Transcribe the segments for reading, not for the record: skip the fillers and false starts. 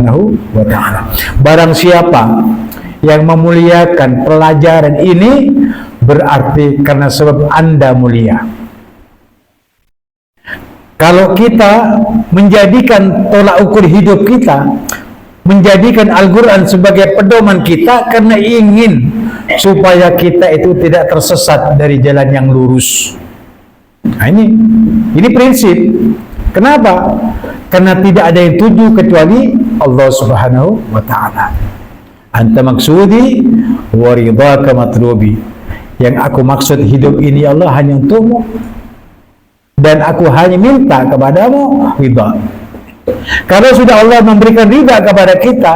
wa ta'ala. Barang siapa yang memuliakan pelajaran ini, berarti karena sebab Anda mulia. Kalau kita menjadikan tolak ukur hidup kita, menjadikan Al-Quran sebagai pedoman kita karena ingin supaya kita itu tidak tersesat dari jalan yang lurus. Nah, ini prinsip. Kenapa? Karena tidak ada yang tuju kecuali Allah Subhanahu wa ta'ala. Anta maksudi wa ridhaka matlubi. Yang aku maksud hidup ini Allah hanya untukmu, dan aku hanya minta kepadamu ridha. Kalau sudah Allah memberikan ridha kepada kita,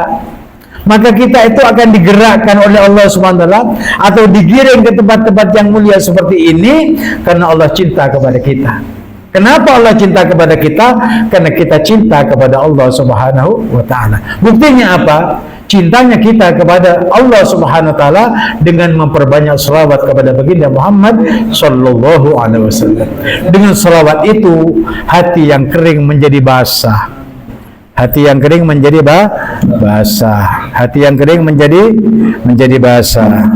maka kita itu akan digerakkan oleh Allah SWT atau digiring ke tempat-tempat yang mulia seperti ini karena Allah cinta kepada kita. Kenapa Allah cinta kepada kita? Karena kita cinta kepada Allah Subhanahu wa ta'ala. Buktinya apa? Cintanya kita kepada Allah Subhanahu wa ta'ala dengan memperbanyak selawat kepada baginda Muhammad sallallahu alaihi wasallam. Dengan selawat itu hati yang kering menjadi basah. Hati yang kering menjadi basah. Hati yang kering menjadi basah.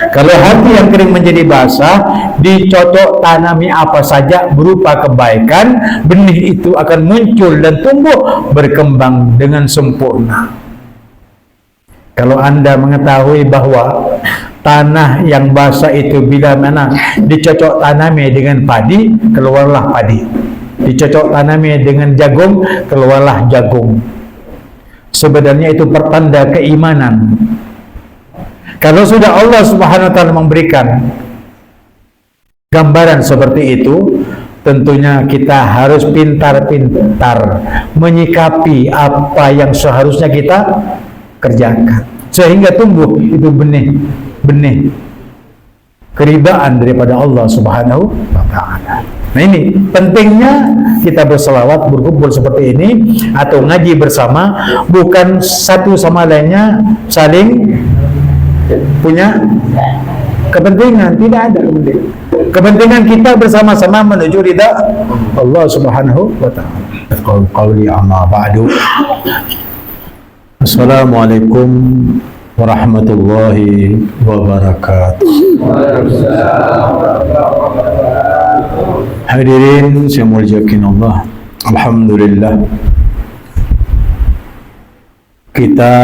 Kalau hati yang kering menjadi basah, dicocok tanami apa saja berupa kebaikan, benih itu akan muncul dan tumbuh berkembang dengan sempurna. Kalau Anda mengetahui bahwa tanah yang basah itu bila mana dicocok tanami dengan padi, keluarlah padi. Dicocok tanami dengan jagung, keluarlah jagung. Sebenarnya itu pertanda keimanan. Kalau sudah Allah Subhanahu wa ta'ala memberikan gambaran seperti itu, tentunya kita harus pintar-pintar menyikapi apa yang seharusnya kita kerjakan, sehingga tumbuh itu benih keridaan daripada Allah Subhanahu wa ta'ala. Nah, ini pentingnya kita berselawat, berkumpul seperti ini atau ngaji bersama, bukan satu sama lainnya saling punya kepentingan. Tidak ada kepentingan. Kepentingan kita bersama-sama menuju ridha Allah Subhanahu wa ta'ala. Qauli amma ba'du. Assalamualaikum warahmatullahi wabarakatuh. Hadirin saya muliakan Allah. Alhamdulillah, kita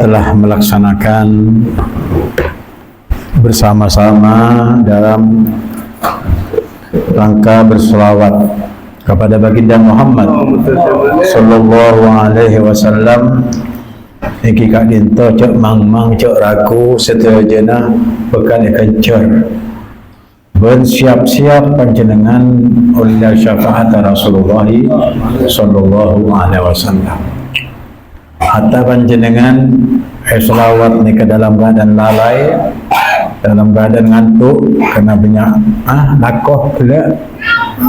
telah melaksanakan bersama-sama dalam rangka berselawat kepada baginda Muhammad sallallahu alaihi wasallam. Iki kak dinto cek mang cek ragu seterjana bekal kencer ben siap-siap panjenengan oleh syafaat Rasulullah sallallahu alaihi wasallam. Hatta panjenengan selawat ni ke dalam keadaan lalai, dalam keadaan ngantuk kena banyak lakoh pula,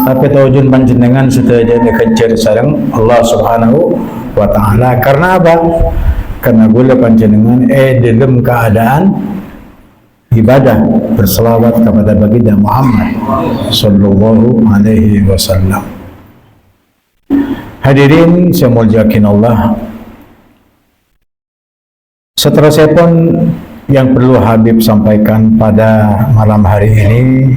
tapi tawujud panjenengan sudah jadi kejar sareng Allah Subhanahu wa ta'ala. Karena apa? Karena gula panjenengan dalam keadaan ibadah berselawat kepada baginda Muhammad sallallahu alaihi wasallam. Hadirin saya muliakan Allah, seterusnya pun yang perlu Habib sampaikan pada malam hari ini,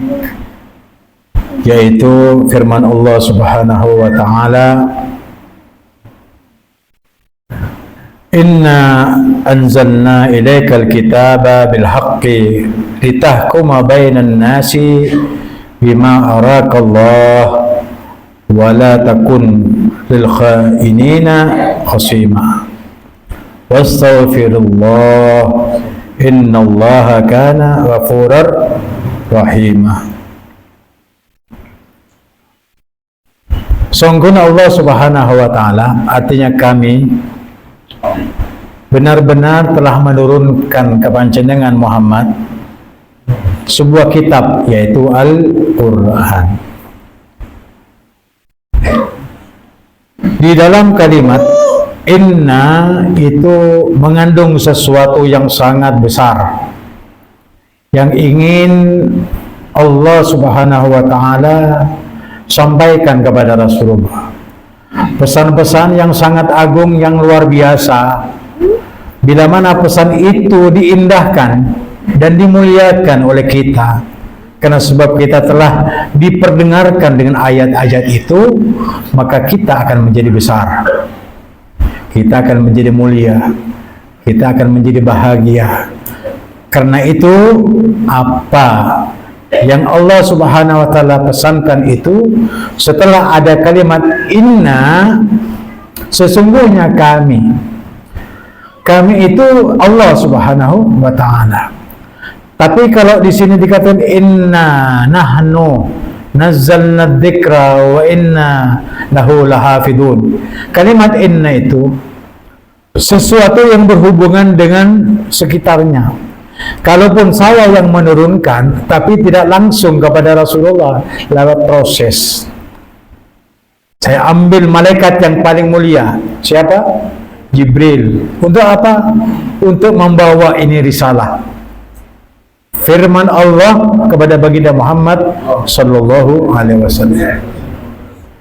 yaitu firman Allah Subhanahu wa ta'ala, Inna anzalna ilaikal kitaba bilhaqqi litahkuma bainan nasi bima arakallah wa la takun lil khainina khasima wastaghfirullah innallaha kana ghafurar rahimah. Sungguhnya Allah Subhanahu wa ta'ala, artinya kami benar-benar telah menurunkan ke panjenengan Muhammad sebuah kitab, yaitu Al-Quran. Di dalam kalimat inna itu mengandung sesuatu yang sangat besar yang ingin Allah Subhanahu wa ta'ala sampaikan kepada Rasulullah. pesan-pesan yang sangat agung, yang luar biasa. Bila mana pesan itu diindahkan dan dimuliakan oleh kita, karena sebab kita telah diperdengarkan dengan ayat-ayat itu, maka kita akan menjadi besar, kita akan menjadi mulia, kita akan menjadi bahagia. Karena itu, apa yang Allah Subhanahu wa Ta'ala pesankan itu, setelah ada kalimat inna, sesungguhnya kami itu Allah Subhanahu wa Ta'ala. Tapi kalau di sini dikatakan inna nahnu nazzalna dzikra wa inna lahu lahafidun, kalimat inna itu sesuatu yang berhubungan dengan sekitarnya. Kalaupun saya yang menurunkan, tapi tidak langsung kepada Rasulullah, lewat proses. Saya ambil malaikat yang paling mulia. Siapa? Jibril. Untuk apa? Untuk membawa ini risalah, firman Allah kepada baginda Muhammad sallallahu alaihi wasallam.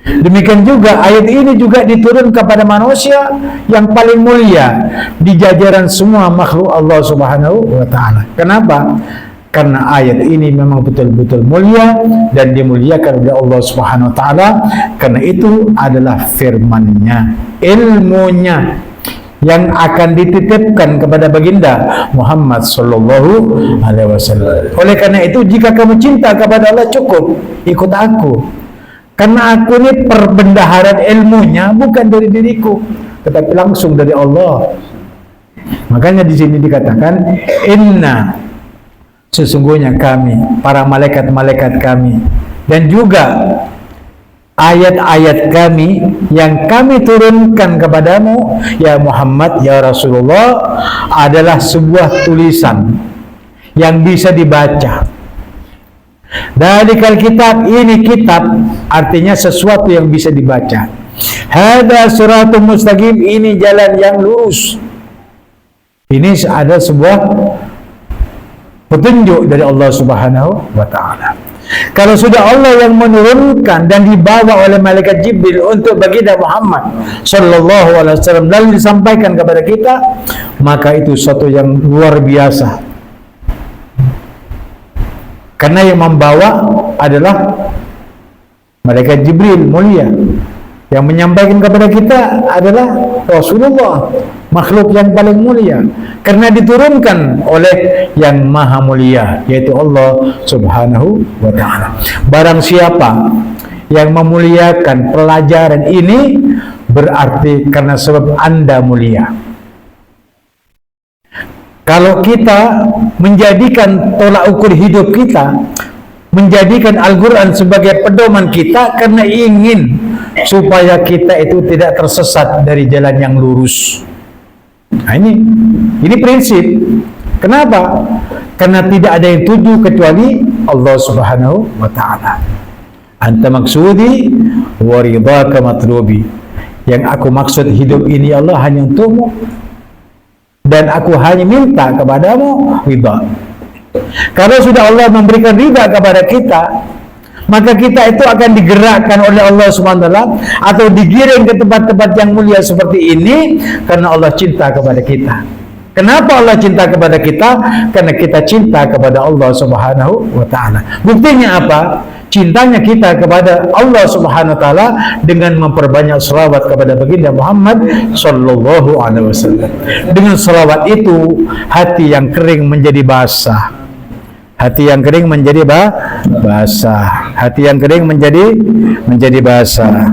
Demikian juga ayat ini juga diturun kepada manusia yang paling mulia di jajaran semua makhluk Allah Subhanahu wa Ta'ala. Kenapa? Karena ayat ini memang betul-betul mulia dan dimuliakan oleh Allah Subhanahu wa Ta'ala. Karena itu adalah firman-Nya, ilmunya yang akan dititipkan kepada baginda Muhammad sallallahu alaihi wasallam. Oleh karena itu, jika kamu cinta kepada Allah, cukup ikut aku. Karena aku ini perbendaharaan ilmunya bukan dari diriku, tetapi langsung dari Allah. Makanya di sini dikatakan inna, sesungguhnya kami, para malaikat-malaikat kami, dan juga ayat-ayat kami yang kami turunkan kepadamu ya Muhammad, ya Rasulullah, adalah sebuah tulisan yang bisa dibaca. Dalikal kitab, ini kitab artinya sesuatu yang bisa dibaca. Hada siratul mustaqim, ini jalan yang lurus. Ini ada sebuah petunjuk dari Allah Subhanahu wa Ta'ala. Kalau sudah Allah yang menurunkan dan dibawa oleh malaikat Jibril untuk baginda Muhammad sallallahu alaihi wasallam lalu disampaikan kepada kita, maka itu suatu yang luar biasa. Karena yang membawa adalah malaikat Jibril mulia, yang menyampaikan kepada kita adalah Rasulullah, makhluk yang paling mulia, karena diturunkan oleh yang maha mulia, yaitu Allah Subhanahu wa Ta'ala. Barang siapa yang memuliakan pelajaran ini, berarti karena sebab Anda mulia. Kalau kita menjadikan tolak ukur hidup kita, menjadikan Al-Quran sebagai pedoman kita, karena ingin supaya kita itu tidak tersesat dari jalan yang lurus. Nah, ini prinsip. Kenapa? Karena tidak ada yang tuju kecuali Allah Subhanahu wa Ta'ala. Anta maksudi wa ridhaka matlubi. Yang aku maksud hidup ini Allah hanya untukmu, dan aku hanya minta kepadamu ridha. Kalau sudah Allah memberikan ridha kepada kita, maka kita itu akan digerakkan oleh Allah Subhanahu wa Ta'ala atau digiring ke tempat-tempat yang mulia seperti ini, karena Allah cinta kepada kita. Kenapa Allah cinta kepada kita? Karena kita cinta kepada Allah Subhanahu wa Ta'ala. Buktinya apa? Cintanya kita kepada Allah Subhanahu wa Ta'ala dengan memperbanyak selawat kepada baginda Muhammad sallallahu alaihi wasallam. Dengan selawat itu, hati yang kering menjadi basah. Hati yang kering menjadi basah. Hati yang kering menjadi basah.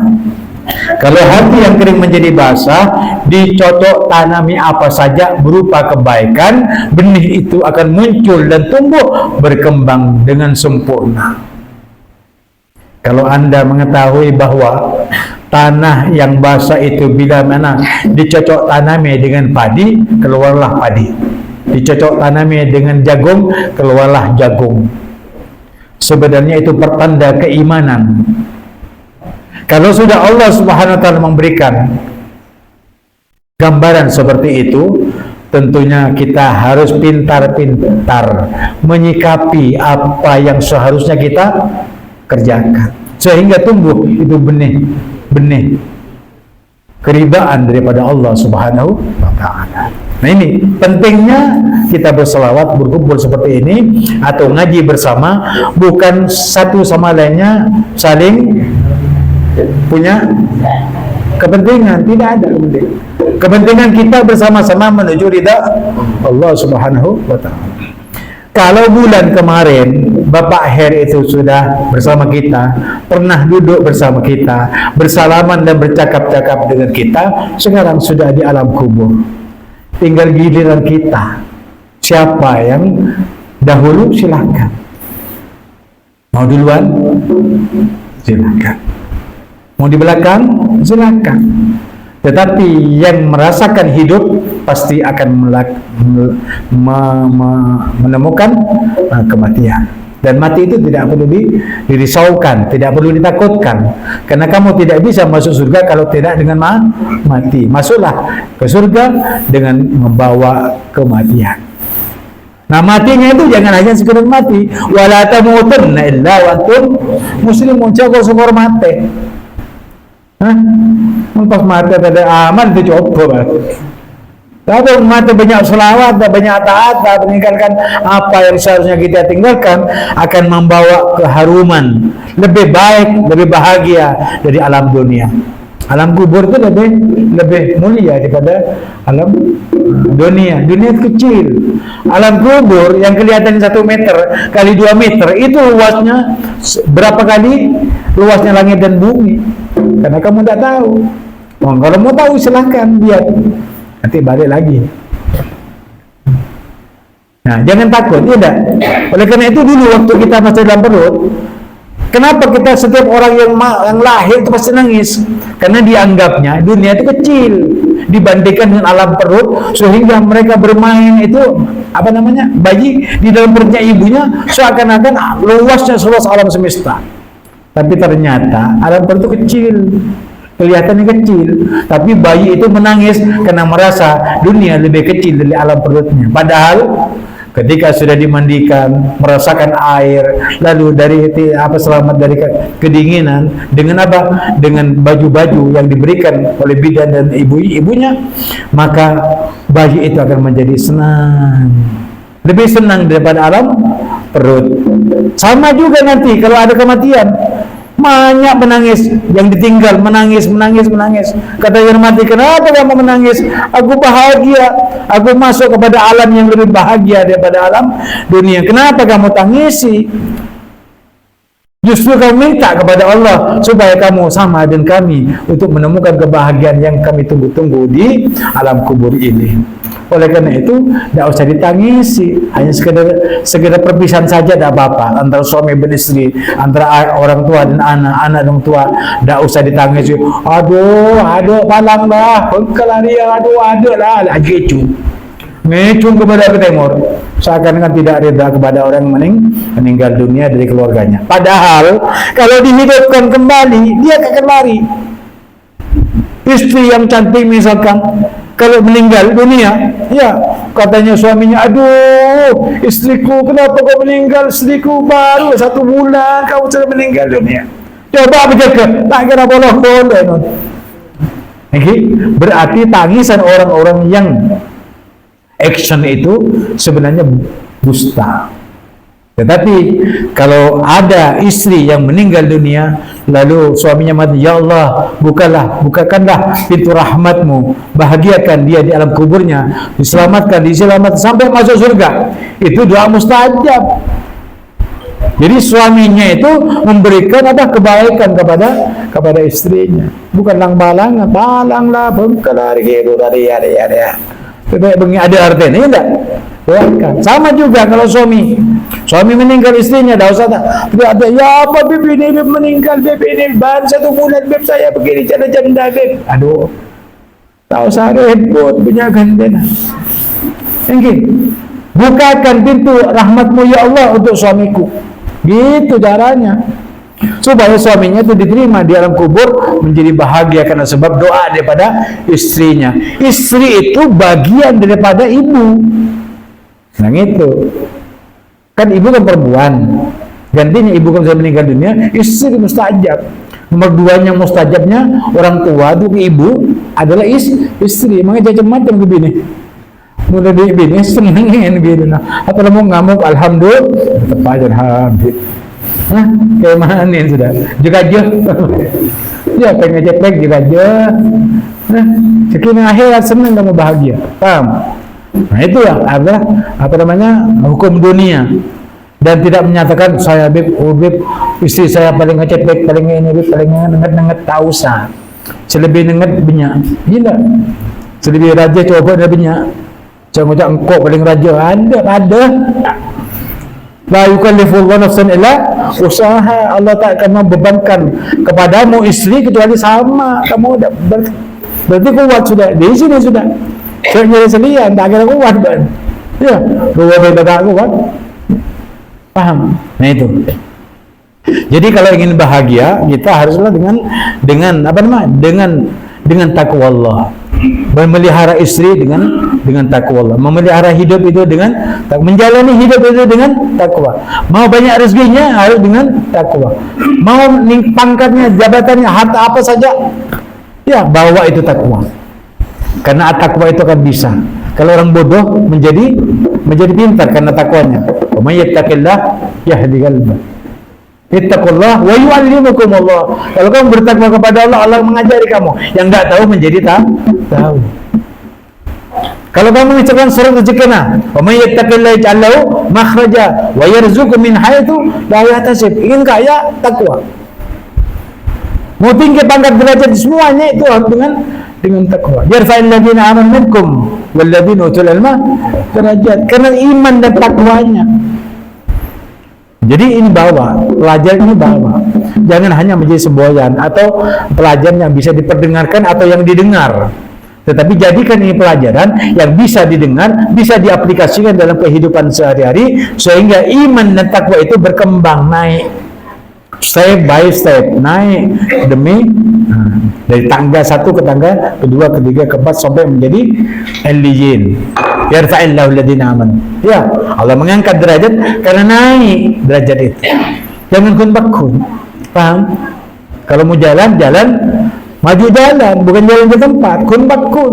Kalau hati yang kering menjadi basah, dicocok tanami apa saja berupa kebaikan, benih itu akan muncul dan tumbuh berkembang dengan sempurna. Kalau Anda mengetahui bahwa tanah yang basah itu bila mana dicocok tanami dengan padi, keluarlah padi. Dicocok tanami dengan jagung, keluarlah jagung. Sebenarnya itu pertanda keimanan. Kalau sudah Allah Subhanahu wa Ta'ala memberikan gambaran seperti itu, tentunya kita harus pintar-pintar menyikapi apa yang seharusnya kita kerjakan, sehingga tumbuh itu benih keridaan daripada Allah Subhanahu wa taala. Nah, ini pentingnya kita berselawat, berkumpul seperti ini atau ngaji bersama, bukan satu sama lainnya saling punya kepentingan, tidak ada kepentingan. Kepentingan kita bersama-sama menuju ridha Allah Subhanahu wa taala. Kalau bulan kemarin Bapak Her itu sudah bersama kita, pernah duduk bersama kita, bersalaman dan bercakap-cakap dengan kita, sekarang sudah di alam kubur. Tinggal giliran kita. Siapa yang dahulu, silakan. Mau duluan? Silakan. Mau di belakang? Silakan. Tetapi yang merasakan hidup pasti akan menemukan kematian. Dan mati itu tidak perlu dirisaukan, tidak perlu ditakutkan. Karena kamu tidak bisa masuk surga kalau tidak dengan mati. Masuklah ke surga dengan membawa kematian. Nah, matinya itu jangan hanya sekedar mati. Wala tamutunna illa wa antum muslimun. Jago syukur mati. Pas mati ada aman itu coba. Kalau mati banyak selawat, banyak taat, meninggalkan apa yang seharusnya kita tinggalkan, akan membawa keharuman lebih baik, lebih bahagia dari alam dunia. Alam kubur itu lebih mulia daripada alam dunia. Dunia kecil. Alam kubur yang kelihatan 1 meter kali 2 meter itu luasnya berapa kali luasnya langit dan bumi. Karena kamu tidak tahu. Kalau mau tahu silahkan lihat. Nanti balik lagi. Nah, jangan takut, tidak. Oleh karena itu dulu waktu kita masih dalam perut, kenapa kita setiap orang yang lahir itu pasti nangis? Karena dianggapnya dunia itu kecil dibandingkan dengan alam perut, sehingga mereka bermain itu bayi di dalam perutnya ibunya seakan-akan luasnya seluas alam semesta. Tapi ternyata alam perut itu kecil. Kelihatannya kecil, tapi bayi itu menangis karena merasa dunia lebih kecil dari alam perutnya. Padahal ketika sudah dimandikan, merasakan air, lalu selamat dari kedinginan, dengan apa? Dengan baju-baju yang diberikan oleh bidan dan ibunya, maka bayi itu akan menjadi senang, lebih senang daripada alam perut. Sama juga nanti kalau ada kematian. Banyak menangis, yang ditinggal menangis. Kata yang mati, kenapa kamu menangis? Aku bahagia, aku masuk kepada alam yang lebih bahagia daripada alam dunia. Kenapa kamu tangisi? Justru kamu minta kepada Allah supaya kamu sama dengan kami untuk menemukan kebahagiaan yang kami tunggu-tunggu di alam kubur ini. Oleh karena itu, tidak usah ditangisi, hanya sekedar perpisahan saja tidak apa-apa antara suami dan istri, antara orang tua dan anak dan orang tua, tidak usah ditangisi. Aduh, palanglah, kelari, aduh lah, ngecung kepada ke timur, seakan-akan tidak reda kepada orang meninggal dunia dari keluarganya. Padahal kalau dihidupkan kembali, dia akan lari. Istri yang cantik misalkan, kalau meninggal dunia, ya katanya suaminya, aduh istriku, kenapa kau meninggal? Istriku baru 1 bulan kau sudah meninggal dunia. Coba berjaga, tak kira boleh. Berarti tangisan orang-orang yang action itu sebenarnya dusta. Tetapi kalau ada istri yang meninggal dunia, lalu suaminya mati, ya Allah, bukakanlah pintu rahmatmu, bahagiakan dia di alam kuburnya, diselamatkan sampai masuk surga. Itu doa mustajab. Jadi suaminya itu memberikan kebaikan kepada istrinya, bukan balanglah, bengkelari gitu dari ya. Ada artinya, enggak? Sama juga kalau suami meninggal istrinya, dah usah ada ya apa beb ini meninggal, beb ini baru 1 bulan, beb saya begini cara janda, beb. Aduh, tak usah repot punya gantena. Bukakan pintu rahmatmu ya Allah untuk suamiku. Gitu caranya, supaya suaminya itu diterima di alam kubur, menjadi bahagia karena sebab doa daripada istrinya. Istri itu bagian daripada ibu. Nah itu kan ibu kan perempuan, gantinya ibu kan sudah meninggal dunia, istri mustajab. Nomor duanya mustajabnya orang tua itu ibu adalah istri. Makanya macam-macam ke bini. Mulai di bini senengin gitu nah. Atau mau ngamuk alhamdulillah tetap aja alhamdulillah. Nah, kayak mana nih sudah? Juga aja. Ya pengen ceplek juga aja. Nah, sekian akhirat senang kamu bahagia. Paham? Nah itu adalah apa namanya hukum dunia dan tidak menyatakan saya beb, istri saya paling ngeceplek, paling ini, paling nenget tahu sah. Selebih nenget banyak. Gila. Selebih raja coba ada banyak. Jangan ucap engkau paling raja ada. La yukallifullahu nafsan illa usaha. Allah tak akan membebankan kepadamu istri kecuali sama kamu berarti kuat sudah di sini sudah. Jadi selian tak kira kuat kan? Ya, dua tak kuat. Paham? Nah itu. Jadi kalau ingin bahagia kita haruslah dengan apa namanya? Dengan takwa Allah. Memelihara istri dengan takwa Allah. Memelihara hidup itu dengan menjalani hidup itu dengan takwa. Mau banyak rezekinya harus dengan takwa. Mau pangkatnya, jabatannya, harta apa saja, ya bawa itu takwa. Karena takwa itu akan bisa. Kalau orang bodoh menjadi pintar karena takwanya. Wa may yattaqillah yahdi qalbah. Ittaqullah wa yu'allimukum Allah. Kalau kamu bertakwa kepada Allah, Allah mengajari kamu. Yang enggak tahu menjadi tahu. Kalau kamu mengucapkan surat rezekina, wa may yattaqillah yaj'al lahu makhraja wa yarzuqhu min haitsu la yahtasib. Ingin kaya, takwa. Mau tinggi pangkat derajat semuanya itu harus dengan takwa. Yarfa'il ladzina amanu minkum wal ladzina utul ilma derajat. Karena iman dan takwanya. Jadi ini bawa, pelajaran ini bawa. Jangan hanya menjadi semboyan atau pelajaran yang bisa diperdengarkan atau yang didengar. Tetapi jadikan ini pelajaran yang bisa didengar, bisa diaplikasikan dalam kehidupan sehari-hari sehingga iman dan takwa itu berkembang naik. Step by step naik demi dari tangga satu ke tangga kedua, ketiga, keempat sampai menjadi eliyin. Yarfa'illahu alladhina amanu. Ya, Allah mengangkat derajat karena naik derajat itu. Jangan kun bakun. Paham? Kalau mau jalan maju jalan, bukan jalan ke tempat. Kun bakun.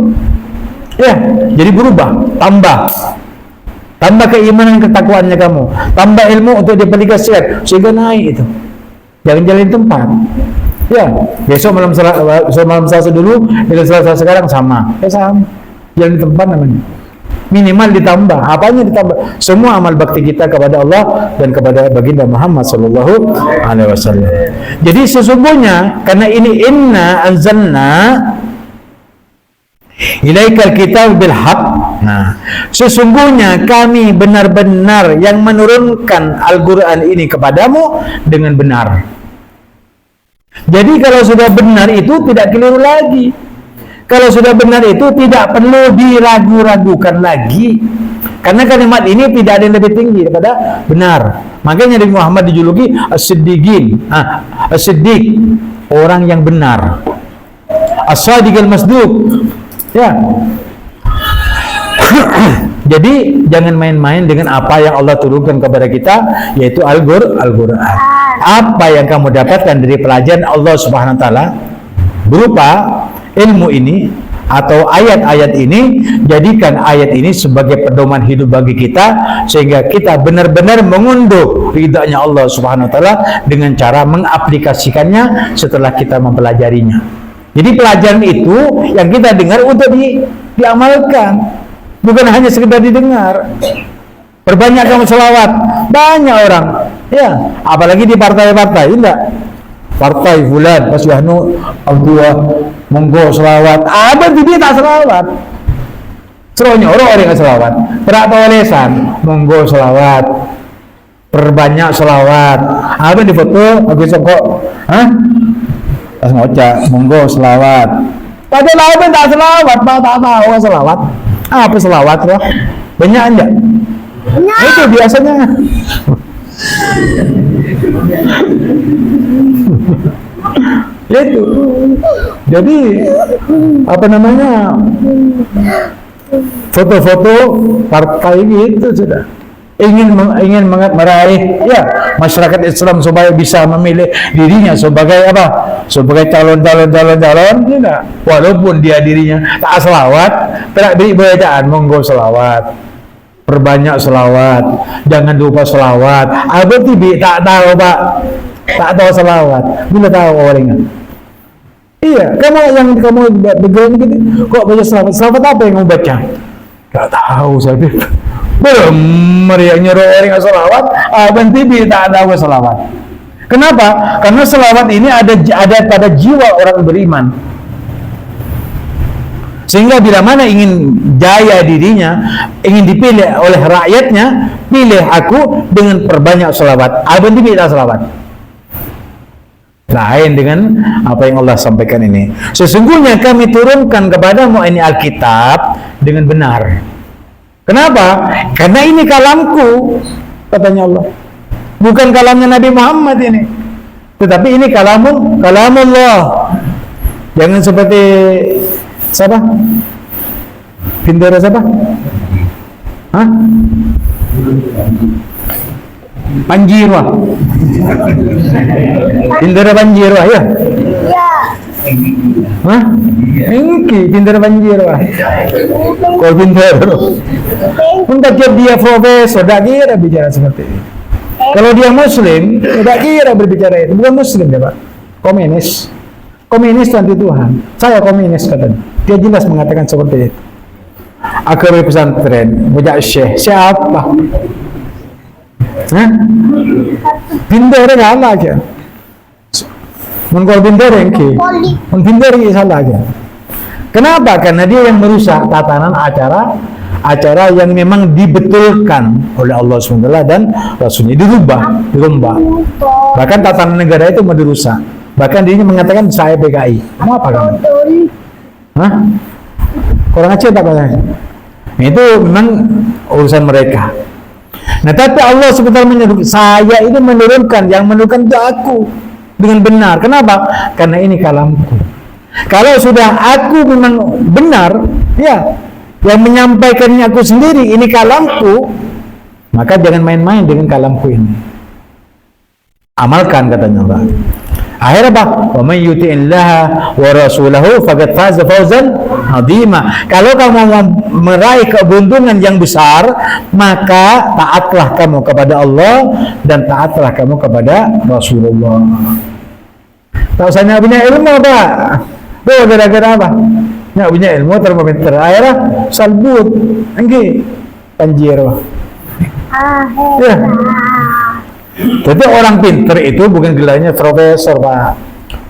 Ya, jadi berubah, tambah keimanan ketakwaannya kamu, tambah ilmu untuk diaplikasikan sehingga naik itu. Jangan jalan tempat. Ya, besok malam Selasa dulu dengan Selasa sekarang sama. Ya sama. Jalan di tempat namanya. Minimal ditambah. Apanya ditambah? Semua amal bakti kita kepada Allah dan kepada baginda Muhammad sallallahu alaihi wasallam. Jadi sesungguhnya karena ini inna anzalna ilaikal kitab bil haq. Nah, sesungguhnya kami benar-benar yang menurunkan Al-Qur'an ini kepadamu dengan benar. Jadi kalau sudah benar itu tidak keliru lagi. Kalau sudah benar itu tidak perlu diragu-ragukan lagi. Karena kalimat ini tidak ada yang lebih tinggi daripada benar. Makanya Nabi Muhammad dijuluki As-Siddiqin. As-Siddiq, orang yang benar. As-Sadiq al-Masduq. Ya. Jadi jangan main-main dengan apa yang Allah turunkan kepada kita, yaitu Al-Qur'an. Apa yang kamu dapatkan dari pelajaran Allah Subhanahu wa taala berupa ilmu ini atau ayat-ayat ini, jadikan ayat ini sebagai pedoman hidup bagi kita sehingga kita benar-benar mengunduh ridhanya Allah Subhanahu wa taala dengan cara mengaplikasikannya setelah kita mempelajarinya. Jadi pelajaran itu yang kita dengar untuk diamalkan, bukan hanya sekedar didengar. Perbanyak kamu selawat, banyak orang, ya, apalagi di partai-partai, enggak. Partai fulan, pas wahnu, Abdullah, monggo selawat. Ada dia tak selawat. Seronya orang yang selawat. Berapa walesan, monggo selawat. Perbanyak selawat. Ada di foto, habis kok, pas ngocak, monggo selawat. Padahal apa tak selawat, tak tahu selawat. Apa selawat loh? Banyak enggak? Banyak. Itu biasanya. Itu. Jadi apa namanya? Foto-foto partai gitu sudah. Ingin meraih ya masyarakat Islam supaya bisa memilih dirinya sebagai apa? sebagai calon tidak, walaupun dia dirinya tak selawat, tidak beri bacaan, monggo selawat, perbanyak selawat, jangan lupa selawat. Abang tibi tak tahu Pak, tak tahu selawat, bila tahu orang. Iya, kamu begitu kok baca selawat? Selawat apa yang kamu baca? Tak tahu saya. Belum meriak nyuruh orang selawat, abang tibi tak tahu selawat. Kenapa? Karena selawat ini ada pada jiwa orang beriman. Sehingga bila mana ingin jaya dirinya, ingin dipilih oleh rakyatnya, pilih aku dengan perbanyak selawat. Abang tibi tak selawat. Lain dengan apa yang Allah sampaikan ini. Sesungguhnya kami turunkan kepadamu ini Alkitab dengan benar. Kenapa? Karena ini kalamku, katanya Allah. Bukan kalamnya Nabi Muhammad ini, tetapi ini kalamullah. Jangan seperti siapa? Bendera siapa? Hah? Panjirwa. Bendera Panjirwa ya? Hah? Engki bendera Panjirwa. Kau bendera. Untuk dia profesor, tak kira bicara seperti ini. Kalau dia Muslim, tak kira berbicara itu. Bukan Muslim ya Pak. Komunis. Komunis anti Tuhan. Saya komunis katanya. Dia jelas mengatakan seperti itu. Akhirnya pesantren, punya syekh. Siapa? Hah? Bendera salah aja. Mengkol bendera engki. Bendera salah aja. Kenapa? Karena dia yang merusak tatanan acara yang memang dibetulkan oleh Allah SWT dan Rasulnya, dirubah. Bahkan tatanan negara itu mau dirusak. Bahkan dirinya mengatakan saya PKI. Mau apa kamu? Hah? Kurang Aceh tak katanya? Itu memang urusan mereka. Nah, tapi Allah sebenarnya menyebut saya ini menurunkan, yang menurunkan itu aku dengan benar. Kenapa? Karena ini kalamku. Kalau sudah aku memang benar, ya, yang menyampaikannya aku sendiri, ini kalamku, maka jangan main-main dengan kalamku ini. Amalkan, katanya Allah. Akhirnya apa? Wa may yuti'illaha wa rasulahu faqad faza fawzan 'azima. Kalau kamu mau meraih keuntungan yang besar, maka taatlah kamu kepada Allah dan taatlah kamu kepada Rasulullah. Tak usah nak punya ilmu Pak. Tuh gara-gara apa? Nak punya ilmu termometer. Akhirnya salbut. Engki Panjir. Ya. Jadi orang pinter itu bukan gelarnya profesor Pak.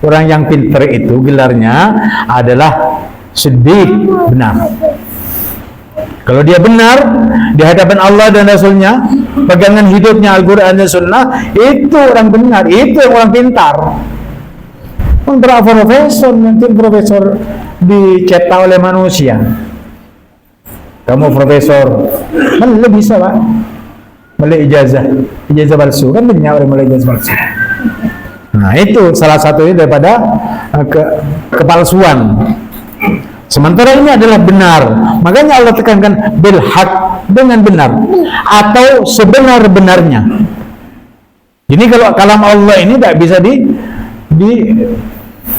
Orang yang pinter itu gelarnya adalah siddiq, benar. Kalau dia benar di hadapan Allah dan Rasulnya, pegangan hidupnya Al-Quran dan Sunnah, itu orang benar, itu yang orang pintar. Untuk profesor, mungkin profesor dicetak oleh manusia. Kamu profesor, mana bisa Pak? Mulai ijazah palsu, kan banyak orang mulai ijazah palsu. Nah, itu salah satunya daripada kepalsuan. Sementara ini adalah benar. Makanya Allah tekankan bil haq, dengan benar atau sebenar-benarnya. Jadi kalau kalam Allah ini tidak bisa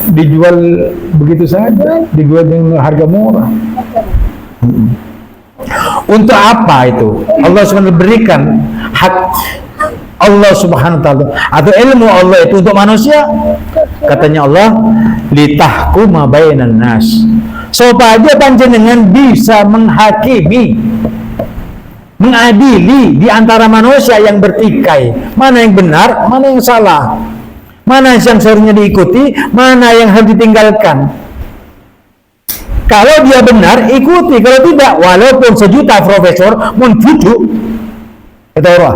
dijual begitu saja, dijual dengan harga murah. Untuk apa itu? Allah SWT berikan hak Allah Subhanahu wa ta'ala atau ilmu Allah itu untuk manusia. Katanya Allah, litahkuma bainan nas, supaya panjenengan bisa menghakimi, mengadili di antara manusia yang bertikai, mana yang benar, mana yang salah, mana yang seharusnya diikuti, mana yang harus ditinggalkan. Kalau dia benar, ikuti. Kalau tidak, walaupun sejuta profesor mun duduk, kata Allah,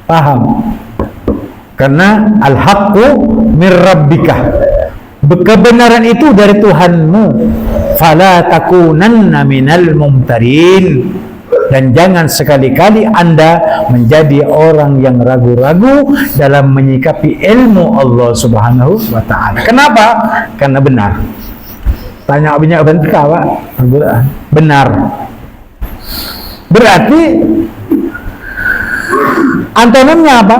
paham? Karena al-haqqu mir rabbika, kebenaran itu dari Tuhanmu. Fala takunanna minal mumtarin, dan jangan sekali-kali Anda menjadi orang yang ragu-ragu dalam menyikapi ilmu Allah Subhanahu wa ta'ala. Kenapa? Karena benar. Tanya banyak bentuk Pak. Benar. Berarti antonimnya apa?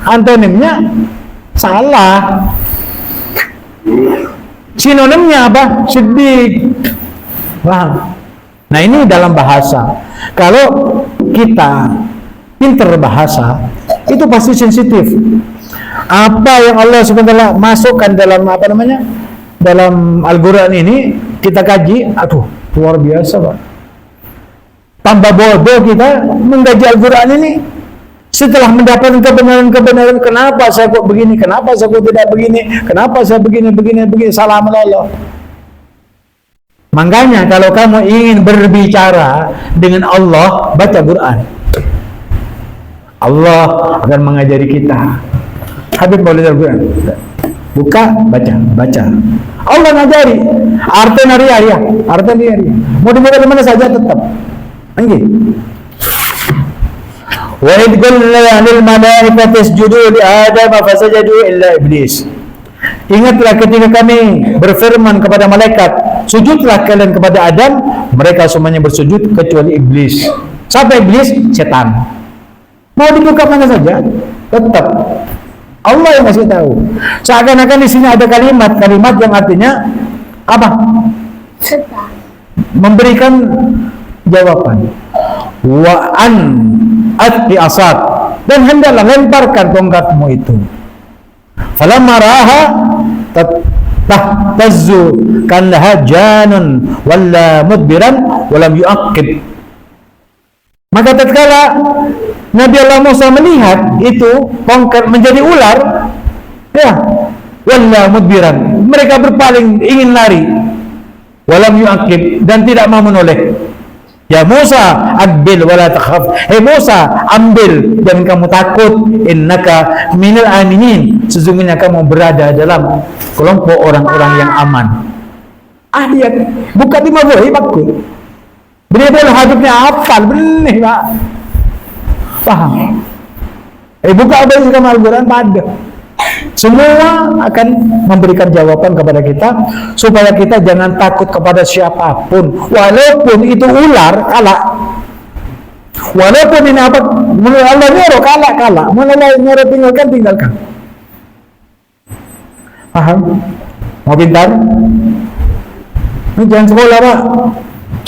Antonimnya Salah. Sinonimnya apa? Siddiq. Paham? Nah, ini dalam bahasa. Kalau kita pinter bahasa, itu pasti sensitif. Apa yang Allah SWT masukkan dalam dalam Al-Quran ini, kita kaji, aduh, luar biasa, Pak. Tambah bodoh kita mengkaji Al-Quran ini. Setelah mendapatkan kebenaran, kenapa saya kok begini, kenapa saya kok tidak begini, kenapa saya begini, salah meloloh. Makanya kalau kamu ingin berbicara dengan Allah, baca Quran. Allah akan mengajari kita. Habib boleh Al-Quran. Buka, baca. Allah ngajari. Arti nari-aria. Mau dibuka di mana saja tetap. Anjir. Wa idh qulna lil malaikati isjudu li Adam fasajadu illa iblis. Ingatlah ketika kami berfirman kepada malaikat, sujudlah kalian kepada Adam, mereka semuanya bersujud kecuali iblis. Siapa iblis? Setan. Mau dibuka mana saja, tetap Allah yang masih tahu. Seakan-akan di sini ada kalimat yang artinya apa? Setan. Memberikan jawaban. Wa an ati asad, dan hendaklah lemparkan tongkatmu itu. Falamma ra'aha tahtazzu kannaha janun walla mudbiran walam yu'aqib. Maka tatkala Nabi Allah Musa melihat itu tongkat menjadi ular, ya, walla mudbiran, mereka berpaling ingin lari, walam yu'aqib, dan tidak mau menoleh. Ya Musa, adbil wala takhaf. Hei Musa, ambil, jangan kamu takut. Innaka minal aminin, sesungguhnya kamu berada dalam kelompok orang-orang yang aman. Dia buka di mabui bakul. Benar-benar hadapnya hafal benih, Pak. Paham? Buka apa yang sama Al-Quran pada. Semua akan memberikan jawaban kepada kita supaya kita jangan takut kepada siapapun, walaupun itu ular, kalah. Walaupun ini apa, Allah nyuruh kalah, mulai nyuruh tinggalkan. Paham? Mau pintar? Ini jangan sekolah, Pak.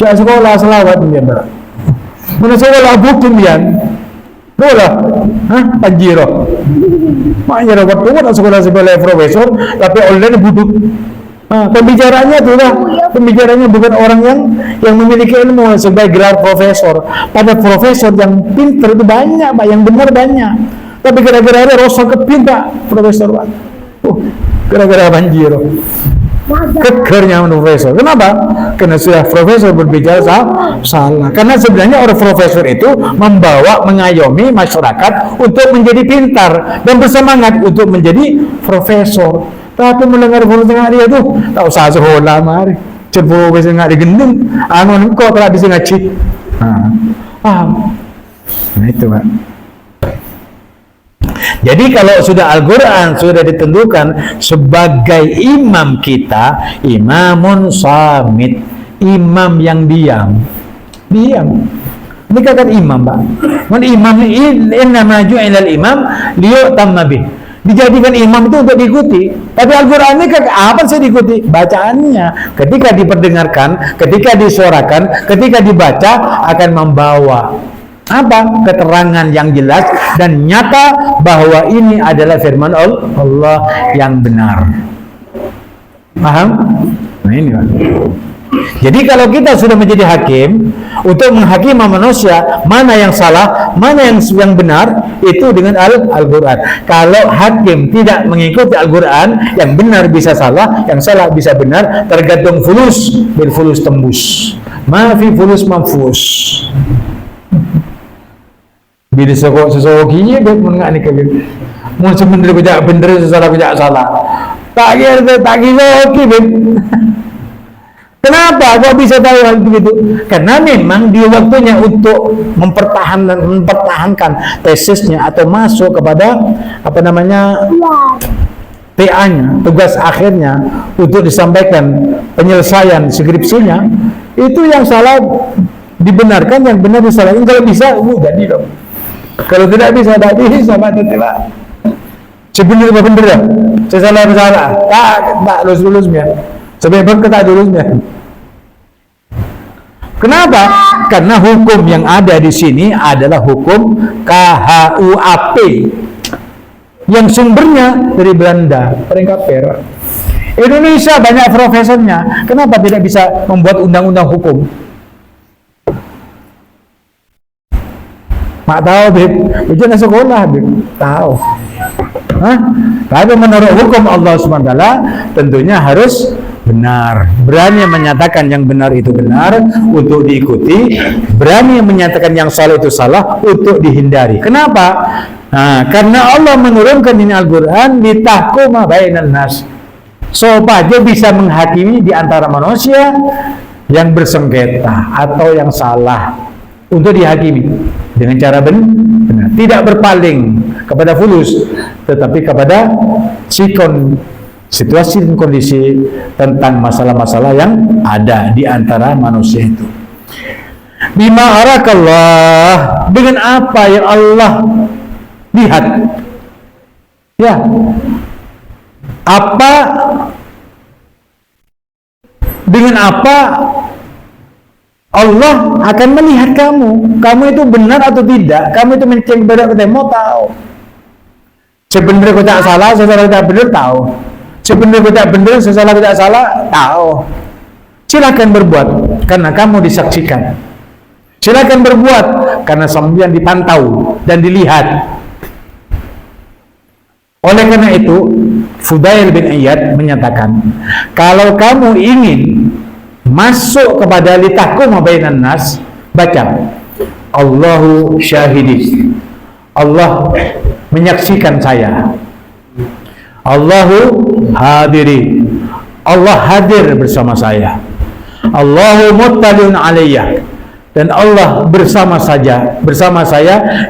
Jangan sekolah selawat dia, Pak. Mana sekolah bukin dia? Bola, Panjiro. Makanya waktu itu sekolah profesor, tapi online buduk. Pembicaranya tuh lah, pembicaranya bukan orang yang memiliki ilmu sebagai gelar profesor. Pada profesor yang pintar itu banyak, Pak, yang benar banyak. Tapi gara-gara ada rosok kepintar profesor, Pak. Gara-gara Panjiro. Kekernya profesor. Kenapa? Karena sudah profesor berbicara salah. Karena sebenarnya orang profesor itu mengayomi masyarakat untuk menjadi pintar dan bersemangat untuk menjadi profesor. Tapi mendengar profesor dia tuh tak usah sekolah mari. Cepu profesor nggak digendung. Angon kok telah bisa ngaji. Paham? Nah itu, Pak. Jadi kalau sudah Al-Quran sudah ditentukan sebagai imam kita, imamun samit, imam yang diam. Ini kata imam, Pak. Imam inna maju ilal imam liyu'tamma bih. Dijadikan imam itu untuk diikuti. Tapi Al-Quran ini apa sih diikuti? Bacaannya. Ketika diperdengarkan, ketika disuarakan, ketika dibaca akan membawa apa? Keterangan yang jelas dan nyata bahwa ini adalah firman Allah yang benar. Paham? Nah ini, Pak. Jadi kalau kita sudah menjadi hakim untuk menghakimi manusia, mana yang salah, mana yang benar, itu dengan Al-Quran. Kalau hakim tidak mengikuti Al-Quran, yang benar bisa salah, yang salah bisa benar, tergantung fulus, bil fulus tembus. Maafi fulus manfus. Bila sesuatu kini bet menengah ni kebib. Mun sebenar bijak benar, sesalah bijak salah. Tak kira okey bet. Kenapa kau bisa tahu hal begitu? Karena memang di waktunya untuk mempertahankan tesisnya atau masuk kepada TA-nya, tugas akhirnya untuk disampaikan penyelesaian skripsinya, itu yang salah dibenarkan, yang benar disalahin. Kalau bisa, jadi dong. Kalau tidak bisa, Pak. Sebenarnya apa bener dah? Saya salah. Tak lulus-lulusnya. Sampai tak lulusnya. Kenapa? Karena hukum yang ada di sini adalah hukum KHUAP yang sumbernya dari Belanda, peringkat perak. Indonesia banyak profesornya, kenapa tidak bisa membuat undang-undang hukum? Mak tahu, Beb. Ujian sekolah, Beb. Tahu. Tapi menurut hukum Allah SWT tentunya harus benar. Berani menyatakan yang benar itu benar untuk diikuti, berani menyatakan yang salah itu salah untuk dihindari. Kenapa? Karena Allah menurunkan ini Al-Quran litahkuma bainan nas, supaya bisa menghakimi di antara manusia yang bersengketa atau yang salah, untuk dihakimi dengan cara benar, tidak berpaling kepada fulus, tetapi kepada situasi dan kondisi tentang masalah-masalah yang ada di antara manusia itu. Bima arakallah, dengan apa yang Allah lihat, ya, apa, dengan apa Allah akan melihat kamu itu benar atau tidak, kamu itu menceng benar atau mau tahu. Sebenarnya kau tak salah, sesalah tidak benar, tahu. Sebenarnya kau tak benar, sesalah tidak salah, tahu. Silakan berbuat karena kamu disaksikan. Silakan berbuat karena sambian dipantau dan dilihat. Oleh karena itu, Fudail bin Iyad menyatakan, kalau kamu ingin masuk kepada litahkum bainan nas, baca Allahu syahidi, Allah menyaksikan saya, Allahu hadiri, Allah hadir bersama saya, Allahu muttaliun alayya, dan Allah bersama saya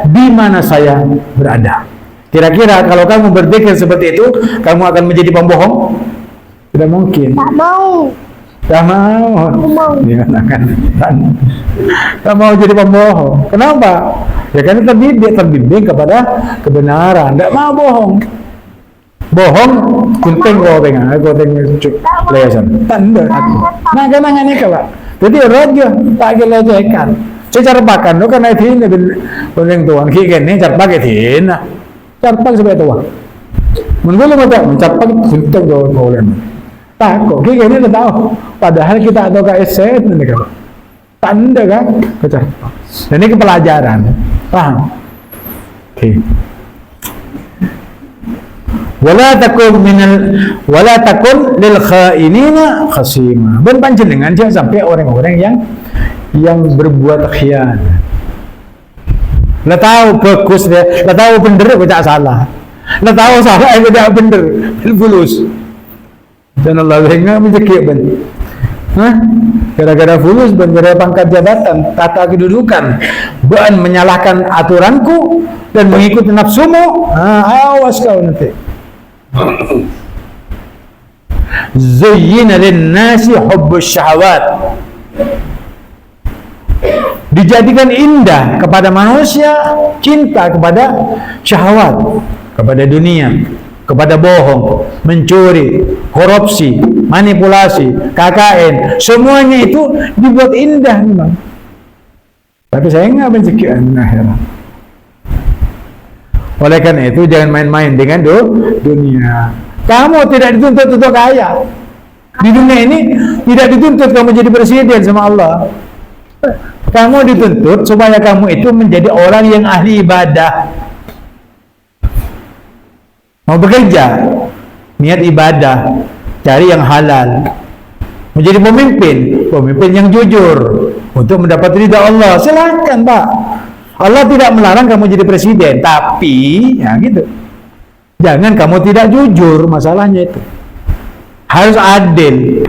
di mana saya berada. Kira-kira kalau kamu berpikir seperti itu, kamu akan menjadi pembohong? Tidak mungkin. Tak mau. Tak mau. Tak mau jadi pembohong. Kenapa? Ya karena terbimbing kepada kebenaran. Tak mau bohong. Bohong, kunting goreng, lesan. Tanda aku. Nah, kenangan ini Pak. Jadi raja tak gelecehkan. Secara pakan lo kan itu ini bening tuan kiken ini cara pakai tin. Cara pakai sebagai tuan. Menggulu mata mencapai kunting goreng. Tak kok kiken ini tahu. Padahal kita atau KSC ini kan. Tanda kan? Baca. Dan ini kepelajaran. Paham? Oke. Wala takun lil khainina khasima. Ben panjenengan jangan sampai orang-orang yang berbuat khianat. Lah tahu bagus dia, lah tahu bener tidak salah. Lah tahu salah tidak bener, fulus. Dan Allah hingga menjeki ben. Gara-gara fulus, gara-gara pangkat jabatan, tata kedudukan, bukan menyalahkan aturanku dan mengikuti nafsumu, awas kau nanti. Zuyyina lin-nasi hubbus syahawat, dijadikan indah kepada manusia cinta kepada syahwat, kepada dunia, kepada bohong, mencuri, korupsi, manipulasi, KKN, semuanya itu dibuat indah memang. Tapi saya nggak benci akhirat. Oleh karena itu jangan main-main dengan dunia. Kamu tidak dituntut untuk kaya. Di dunia ini tidak dituntut kamu jadi presiden sama Allah. Kamu dituntut supaya kamu itu menjadi orang yang ahli ibadah. Mau bekerja, niat ibadah, cari yang halal. Menjadi pemimpin yang jujur untuk mendapat ridha Allah. Silakan, Pak. Allah tidak melarang kamu jadi presiden, tapi ya gitu. Jangan kamu tidak jujur, masalahnya itu. Harus adil.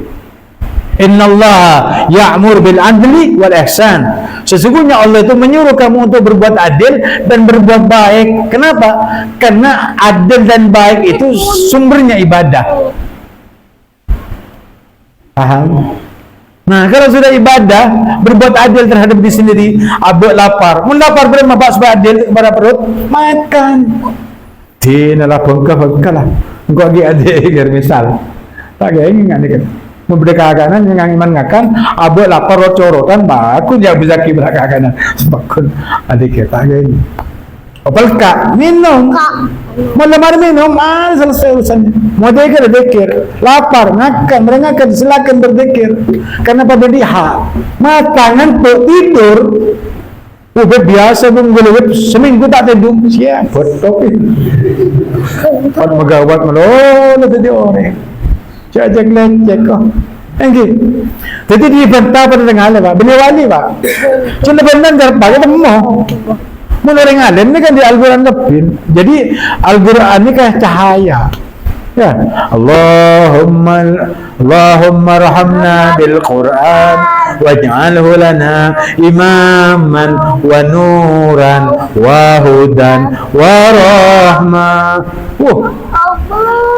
Innallaha ya'mur bil adli wal ihsan. Sesungguhnya Allah itu menyuruh kamu untuk berbuat adil dan berbuat baik. Kenapa? Karena adil dan baik itu sumbernya ibadah. Paham? Nah, kalau sudah ibadah, berbuat adil terhadap diri sendiri, abek lapar. Mun lapar berapa Pak supaya adil kepada perut? Makan. Di nala bengkak lah. Engkau lagi ada misal. Tak gaya ini nggak kan? Memberikan kanan yang iman ngakan, abu lapar corotan, baku dia bisa kibrak kanan. Sebabkan adik kita gaya ini. Opal kak minum, malam minum, selesai urusannya. Mau dekir, lapar, ngakan, merengakan, silakan berzikir. Karena pada dia mata ngantuk tidur. Udah biasa menggulung seminggu tak tidur, siap betul. Pada megawat melolo tadi orang, cek lecek kok. Enggak. Jadi dibantah pada tengah le pak, beli wali pak. Cuma benar jar pakai temu. Menurut alim ini kan di Al-Quran lebih. Jadi Al-Quran ini kayak cahaya. Ya, Allahumma rahamna bil Quran waj'alhu lana imaman wa nuran wa hudan wa rahmah.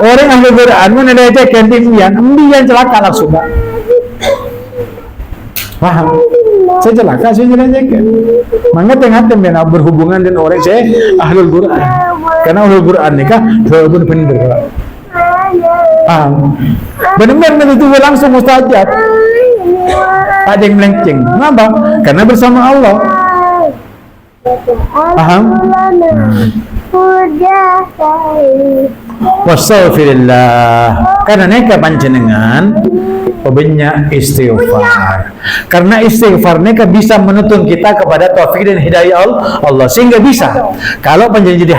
Orang ahli Quran mana ada cek impian celaka langsung pak. Paham? Saya celaka, saya nyerah-nyerah. Maka tengah-tengah berhubungan dengan orang saya ahlul Quran. Karena ahlul Quran ni kan walaupun benar. Paham? Benar-benar itu langsung mustajab. Tak ada yang melenceng. Kenapa? Karena bersama Allah. Paham? Wassalamualaikum. Karena neka panjenengan banyak istighfar. Karena istighfar neka bisa menuntun kita kepada taufik dan hidayah Allah. Sehingga bisa. Kalau panjenengan jadi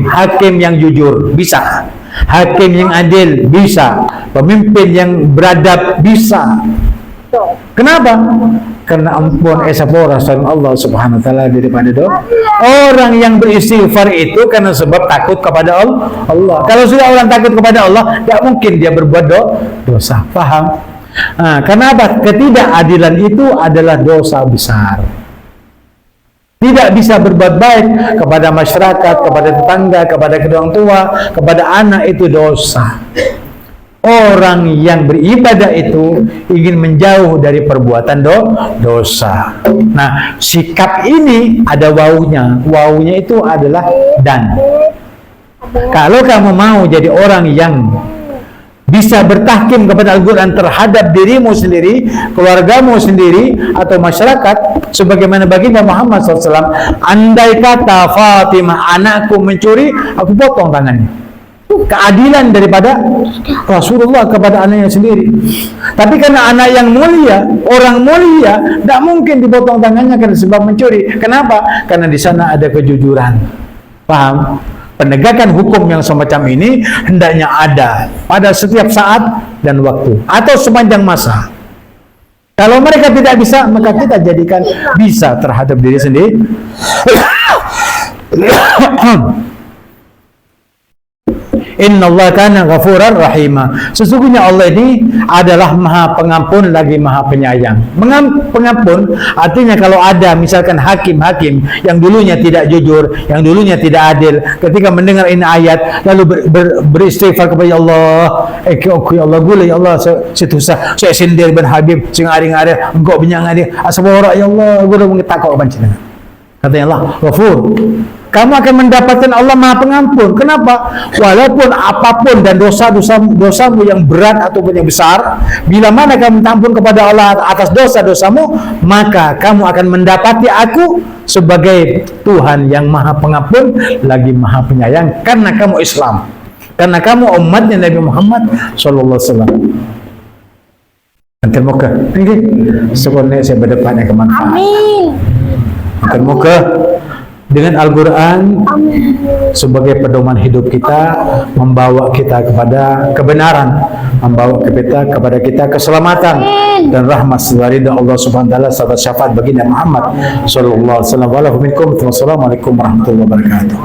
hakim yang jujur bisa. Hakim yang adil bisa. Pemimpin yang beradab bisa. Kenapa? Karena ampun esapora Allah Subhanahu wa taala daripada doa. Orang yang beristighfar itu karena sebab takut kepada Allah. Kalau sudah orang takut kepada Allah, tidak mungkin dia berbuat dosa. Paham? Karena apa? Ketidakadilan itu adalah dosa besar. Tidak bisa berbuat baik kepada masyarakat, kepada tetangga, kepada kedua orang tua, kepada anak itu dosa. Orang yang beribadah itu ingin menjauh dari perbuatan dosa. Nah, sikap ini ada wawunya. Wawunya itu adalah dan. Kalau kamu mau jadi orang yang bisa bertahkim kepada Al-Quran terhadap dirimu sendiri, keluargamu sendiri, atau masyarakat, sebagaimana baginda Muhammad SAW, andai kata Fatimah anakku mencuri, aku potong tangannya. Keadilan daripada Rasulullah kepada anaknya sendiri. Tapi karena anak yang mulia, orang mulia, tidak mungkin dipotong tangannya karena sebab mencuri. Kenapa? Karena di sana ada kejujuran. Paham? Penegakan hukum yang semacam ini hendaknya ada pada setiap saat dan waktu atau sepanjang masa. Kalau mereka tidak bisa, maka kita jadikan bisa terhadap diri sendiri. Innallaha kana ghafurar rahima. Sesungguhnya Allah ini adalah Maha Pengampun lagi Maha Penyayang. Pengampun artinya kalau ada misalkan hakim-hakim yang dulunya tidak jujur, yang dulunya tidak adil, ketika mendengar ini ayat lalu beristighfar kepada Allah, ya Allah gula ya Allah situ saya sindir bin Habib sing aring-aring engkau binyang aring asbora ya Allah gua mengetakau panjenengan. Katanya Allah Ghafur. Kamu akan mendapatkan Allah Maha Pengampun. Kenapa? Walaupun apapun dan dosamu yang berat ataupun yang besar, bila mana kamu tampun kepada Allah atas dosa-dosamu, maka kamu akan mendapati aku sebagai Tuhan yang Maha Pengampun lagi Maha Penyayang karena kamu Islam. Karena kamu umatnya Nabi Muhammad sallallahu alaihi wasallam. Antarmuka. Ini sebenarnya saya berdepannya kemanfaat. Amin. Antarmuka dengan Al-Quran sebagai pedoman hidup kita, membawa kita kepada kebenaran, membawa kepada kita keselamatan dan rahmat dari Allah Subhanahu wa taala serta syafaat baginda Muhammad sallallahu alaihi wasallam. Wassalamualaikum warahmatullahi wabarakatuh.